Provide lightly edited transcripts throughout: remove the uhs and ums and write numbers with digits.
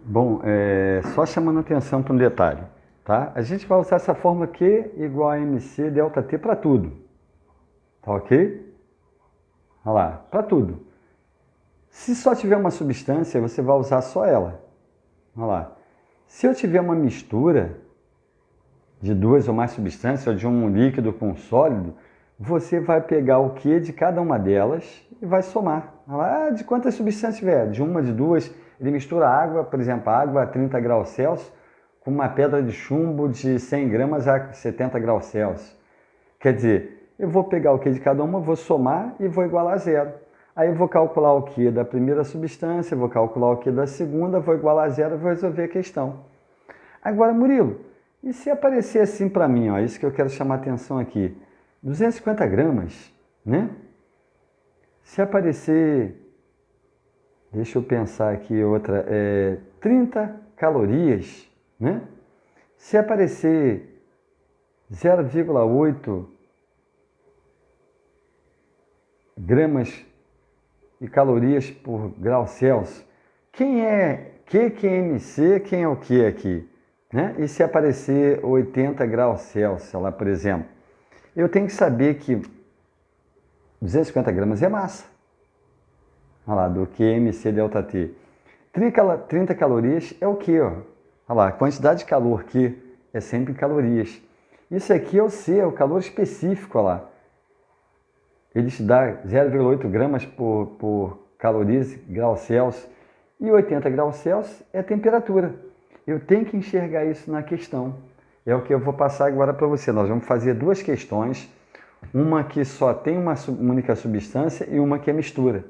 Bom, só chamando atenção para um detalhe, tá? A gente vai usar essa fórmula Q igual a mc delta T para tudo, tá ok? Olha lá, para tudo. Se só tiver uma substância, você vai usar só ela. Olha lá. Se eu tiver uma mistura de duas ou mais substâncias, ou de um líquido com um sólido, você vai pegar o Q de cada uma delas e vai somar. Olha lá, de quantas substâncias tiver? De uma, de duas. Ele mistura água, por exemplo, água a 30 graus Celsius, com uma pedra de chumbo de 100 gramas a 70 graus Celsius. Quer dizer, eu vou pegar o Q de cada uma, vou somar e vou igualar a zero. Aí eu vou calcular o Q da primeira substância, vou calcular o Q da segunda, vou igualar a zero e vou resolver a questão. Agora, Murilo, e se aparecer assim para mim, ó, isso que eu quero chamar a atenção aqui, 250 gramas, né? Se aparecer, deixa eu pensar aqui outra, 30 calorias, né? Se aparecer 0,8 gramas e calorias por grau Celsius, quem é QQMC, quem é o que aqui? Né? E se aparecer 80 graus Celsius, lá por exemplo, eu tenho que saber que 250 gramas é massa. Olha lá, do QMC delta T. 30 calorias é o que? Olha lá, a quantidade de calor que é sempre em calorias. Isso aqui é o C, é o calor específico, olha lá. Ele te dá 0,8 gramas por calorias, graus Celsius. E 80 graus Celsius é a temperatura. Eu tenho que enxergar isso na questão. É o que eu vou passar agora para você. Nós vamos fazer duas questões. Uma que só tem uma única substância e uma que é mistura.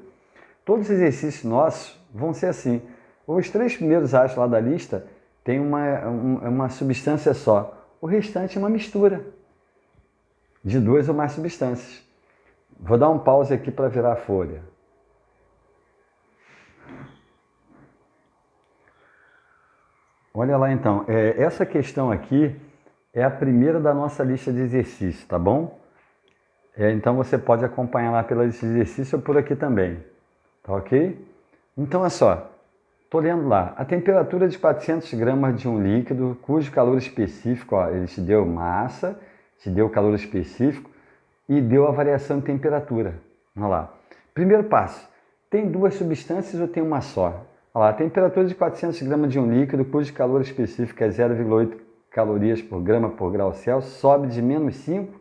Todos os exercícios nossos vão ser assim. Os três primeiros, acho, lá da lista, tem uma substância só. O restante é uma mistura de duas ou mais substâncias. Vou dar um pause aqui para virar a folha. Olha lá então, essa questão aqui é a primeira da nossa lista de exercícios, tá bom? Então você pode acompanhar lá pela lista de exercícios ou por aqui também, tá ok? Então é só, estou lendo lá, a temperatura de 400 gramas de um líquido cujo calor específico, ó, ele te deu massa, te deu calor específico e deu a variação de temperatura. Olha lá. Primeiro passo, tem duas substâncias ou tem uma só? Olha lá, a temperatura de 400 gramas de um líquido cujo calor específico é 0,8 calorias por grama por grau Celsius sobe de menos 5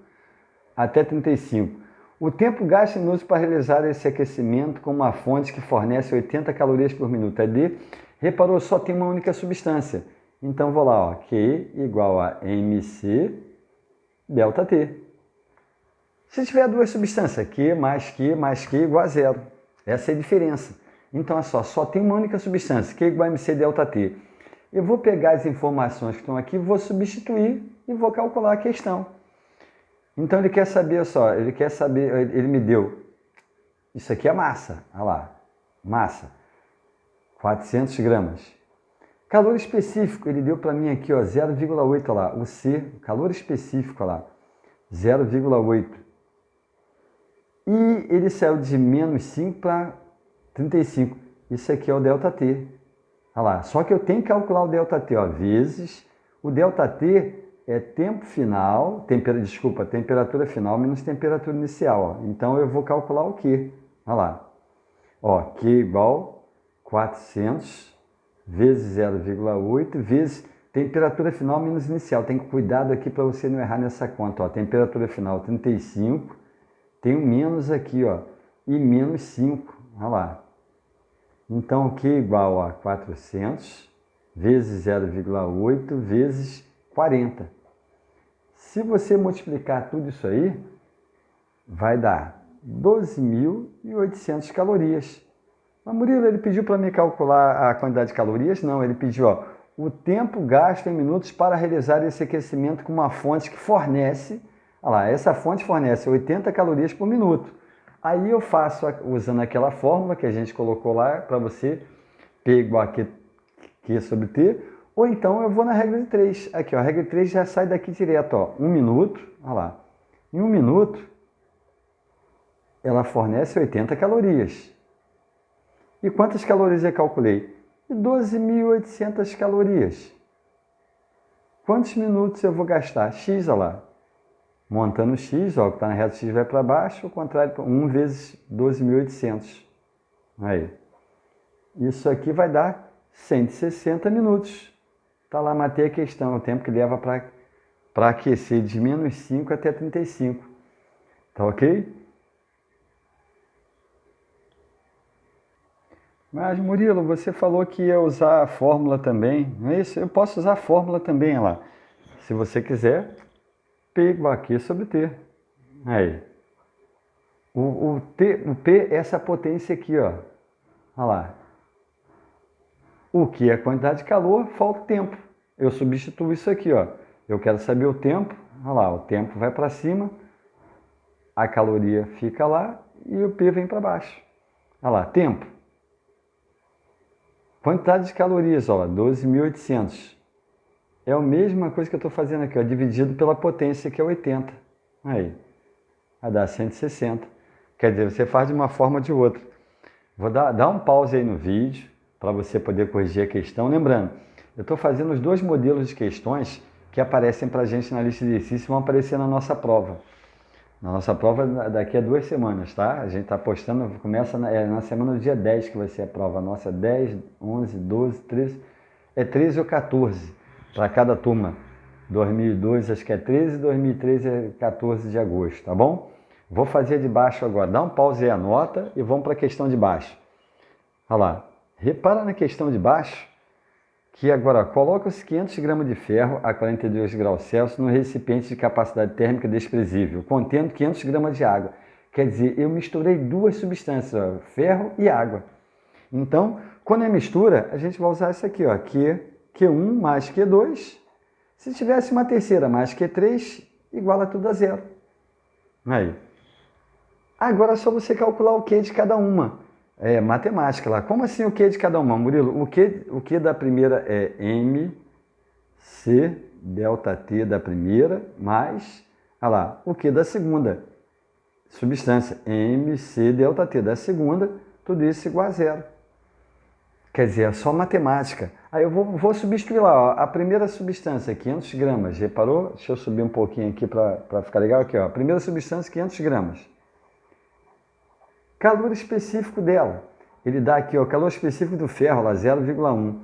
até 35. O tempo gasto em minutos para realizar esse aquecimento com uma fonte que fornece 80 calorias por minuto é D. Reparou, só tem uma única substância. Então vou lá, ó, Q igual a mc delta T. Se tiver duas substâncias, Q mais Q igual a zero. Essa é a diferença. Então, é só tem uma única substância, Q igual a mc delta T. Eu vou pegar as informações que estão aqui, vou substituir e vou calcular a questão. Então, ele quer saber, ele me deu, isso aqui é massa, olha lá, massa, 400 gramas. Calor específico, ele deu para mim aqui, 0,8, olha lá, o C, calor específico, olha lá, 0,8. E ele saiu de menos 5 para 35. Isso aqui é o ΔT. Olha lá. Só que eu tenho que calcular o ΔT, vezes. O ΔT é tempo final, temperatura final menos temperatura inicial. Ó. Então eu vou calcular o Q. Olha lá. Q igual 400 vezes 0,8 vezes temperatura final menos inicial. Tem que cuidado aqui para você não errar nessa conta. Ó. Temperatura final 35. Tem um menos aqui, e menos 5, olha lá. Então, o Q igual a 400 vezes 0,8 vezes 40. Se você multiplicar tudo isso aí, vai dar 12.800 calorias. Mas, Murilo, ele pediu para mim calcular a quantidade de calorias? Não, ele pediu, o tempo gasto em minutos para realizar esse aquecimento com uma fonte que fornece. Olha lá, essa fonte fornece 80 calorias por minuto. Aí eu faço, usando aquela fórmula que a gente colocou lá para você, P igual a Q sobre T, ou então eu vou na regra de 3. Aqui, a regra de 3 já sai daqui direto, 1 minuto, olha lá. Em 1 minuto, ela fornece 80 calorias. E quantas calorias eu calculei? e 12.800 calorias. Quantos minutos eu vou gastar? X, olha lá. Montando X, ó, que está na reta X vai para baixo, o contrário, 1 vezes 12.800. Aí. Isso aqui vai dar 160 minutos. Tá lá, matei a questão, o tempo que leva para aquecer de -5 até 35. Tá ok? Mas, Murilo, você falou que ia usar a fórmula também, não é isso? Eu posso usar a fórmula também, olha lá. Se você quiser, pego aqui sobre T. Aí. O P é essa potência aqui, ó. Olha lá. O que é a quantidade de calor, falta tempo. Eu substituo isso aqui, ó. Eu quero saber o tempo. Olha lá, o tempo vai para cima, a caloria fica lá e o P vem para baixo. Olha lá, tempo. Quantidade de calorias, ó, 12.800. É a mesma coisa que eu estou fazendo aqui, ó, dividido pela potência, que é 80. Aí, vai dar 160. Quer dizer, você faz de uma forma ou de outra. Vou dar um pause aí no vídeo, para você poder corrigir a questão. Lembrando, eu estou fazendo os dois modelos de questões que aparecem para a gente na lista de exercícios, vão aparecer na nossa prova. Na nossa prova daqui a 2 semanas, tá? A gente está postando, começa na semana do dia 10 que vai ser a prova nossa, 10, 11, 12, 13, 13 ou 14 para cada turma. 2002 acho que é 13, 2003 é 14 de agosto, tá bom? Vou fazer de baixo agora, dá um pause aí, anota e vamos para a questão de baixo. Olha lá, repara na questão de baixo, que agora coloca os 500 gramas de ferro a 42 graus Celsius no recipiente de capacidade térmica desprezível, contendo 500 gramas de água. Quer dizer, eu misturei duas substâncias, ó, ferro e água. Então, quando é mistura, a gente vai usar isso aqui, ó, Q1 mais Q2. Se tivesse uma terceira mais Q3, iguala tudo a zero. Aí. Agora é só você calcular o Q de cada uma. É matemática lá. Como assim o Q de cada uma, Murilo? O Q da primeira é MC delta T da primeira, mais, olha lá, o Q da segunda. Substância MC delta T da segunda, tudo isso igual a zero. Quer dizer, é só matemática. Aí eu vou substituir lá, ó, a primeira substância, 500 gramas. Reparou? Deixa eu subir um pouquinho aqui para ficar legal. Aqui, ó. A primeira substância, 500 gramas. Calor específico dela. Ele dá aqui, ó, calor específico do ferro, lá 0,1.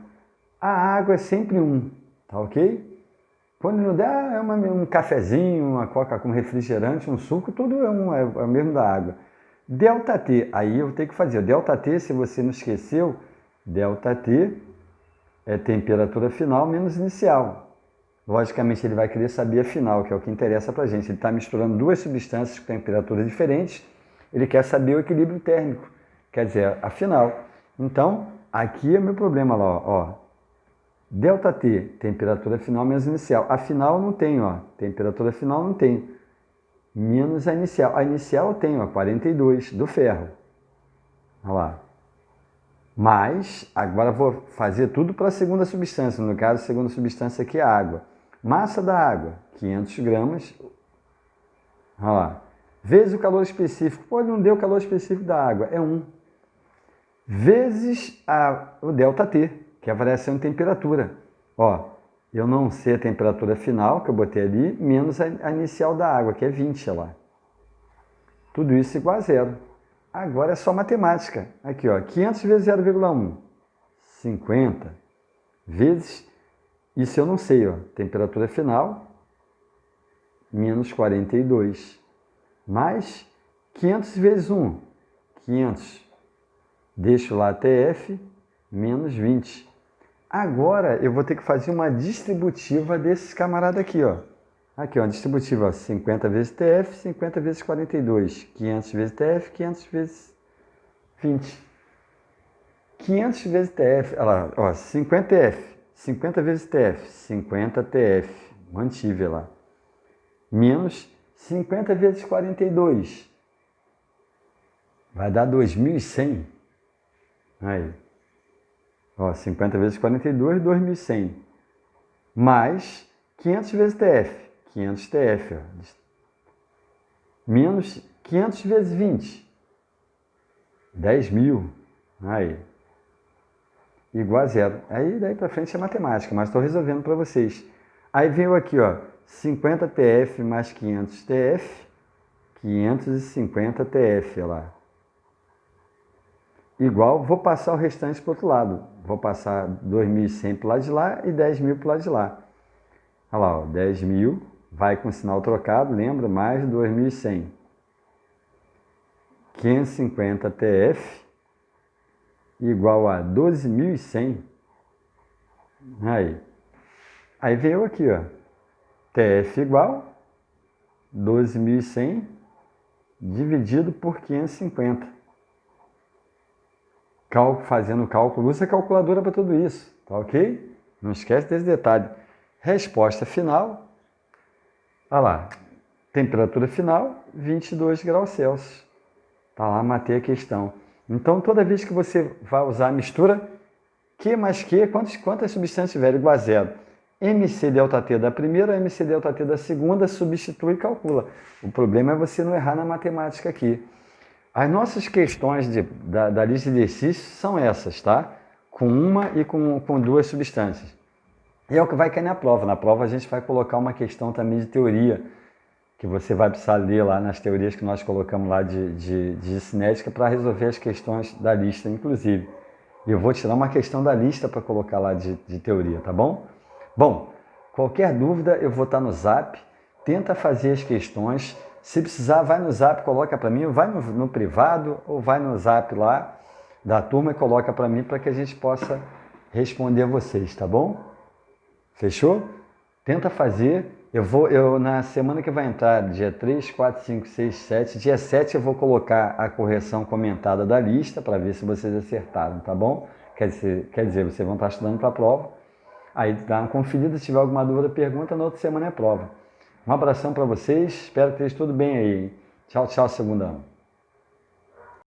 A água é sempre 1, tá ok? Quando não dá, é um cafezinho, uma coca com refrigerante, um suco, tudo é o mesmo da água. Delta T, aí eu tenho que fazer. O delta T, se você não esqueceu, delta T é temperatura final menos inicial. Logicamente, ele vai querer saber a final, que é o que interessa para a gente. Ele está misturando duas substâncias com temperaturas diferentes, ele quer saber o equilíbrio térmico, quer dizer, a final. Então, aqui é o meu problema lá, ó. Delta T, temperatura final menos inicial. A final não tem, ó. Temperatura final não tem. Menos a inicial. A inicial tem, ó, 42 do ferro. Olha lá. Mas, agora vou fazer tudo para a segunda substância. No caso, a segunda substância aqui é a água. Massa da água, 500 gramas. Olha lá. Vezes o calor específico. Pô, não deu o calor específico da água. É 1. Vezes o delta T, que é a variação de temperatura. Ó, eu não sei a temperatura final, que eu botei ali, menos a inicial da água, que é 20 lá. Tudo isso igual a zero. Agora é só matemática. Aqui, ó, 500 vezes 0,1. 50 vezes, isso eu não sei, ó, temperatura final, menos 42. Mais 500 vezes 1, 500. Deixo lá TF, menos 20. Agora eu vou ter que fazer uma distributiva desses camaradas aqui, ó. Aqui, ó, distributiva, ó, 50 vezes TF, 50 vezes 42. 500 vezes TF, 500 vezes 20. 500 vezes TF, olha lá, ó, 50 TF. 50 vezes TF, 50 TF. Mantive lá. Menos 50 vezes 42. Vai dar 2.100. Aí. Ó, 50 vezes 42, 2.100. Mais 500 vezes TF. 500 TF. Ó. Menos 500 vezes 20. 10.000. Aí. igual a zero. Aí daí para frente é matemática, mas estou resolvendo para vocês. Aí veio aqui, ó, 50 TF mais 500 TF, 550 TF, olha lá. Igual, vou passar o restante para o outro lado. Vou passar 2.100 para o lado de lá e 10.000 para o lado de lá. Olha lá, ó, 10.000, vai com sinal trocado, lembra? Mais 2.100. 550 TF igual a 12.100. Aí veio aqui, ó. TF igual 12.100 dividido por 550. Fazendo o cálculo, usa a calculadora para tudo isso, tá ok? Não esquece desse detalhe. Resposta final, olha lá, temperatura final, 22 graus Celsius. Tá lá, matei a questão. Então, toda vez que você vai usar a mistura, Q mais Q, quantas substâncias tiver igual a zero? MC delta T da primeira, MC delta T da segunda, substitui e calcula. O problema é você não errar na matemática aqui. As nossas questões da lista de exercícios são essas, tá? Com uma e com duas substâncias. E é o que vai cair na prova. Na prova a gente vai colocar uma questão também de teoria, que você vai precisar ler lá nas teorias que nós colocamos lá de cinética para resolver as questões da lista, inclusive. E eu vou tirar uma questão da lista para colocar lá de teoria, tá bom? Bom, qualquer dúvida eu vou estar no Zap, tenta fazer as questões. Se precisar, vai no Zap, coloca para mim, vai no privado ou vai no Zap lá da turma e coloca para mim para que a gente possa responder a vocês, tá bom? Fechou? Tenta fazer. Eu na semana que vai entrar, dia 3, 4, 5, 6, 7, dia 7 eu vou colocar a correção comentada da lista para ver se vocês acertaram, tá bom? Quer dizer, vocês vão estar estudando para a prova. Aí dá uma conferida, se tiver alguma dúvida, pergunta, na outra semana é prova. Um abração para vocês, espero que esteja tudo bem aí. Tchau, tchau, segundão.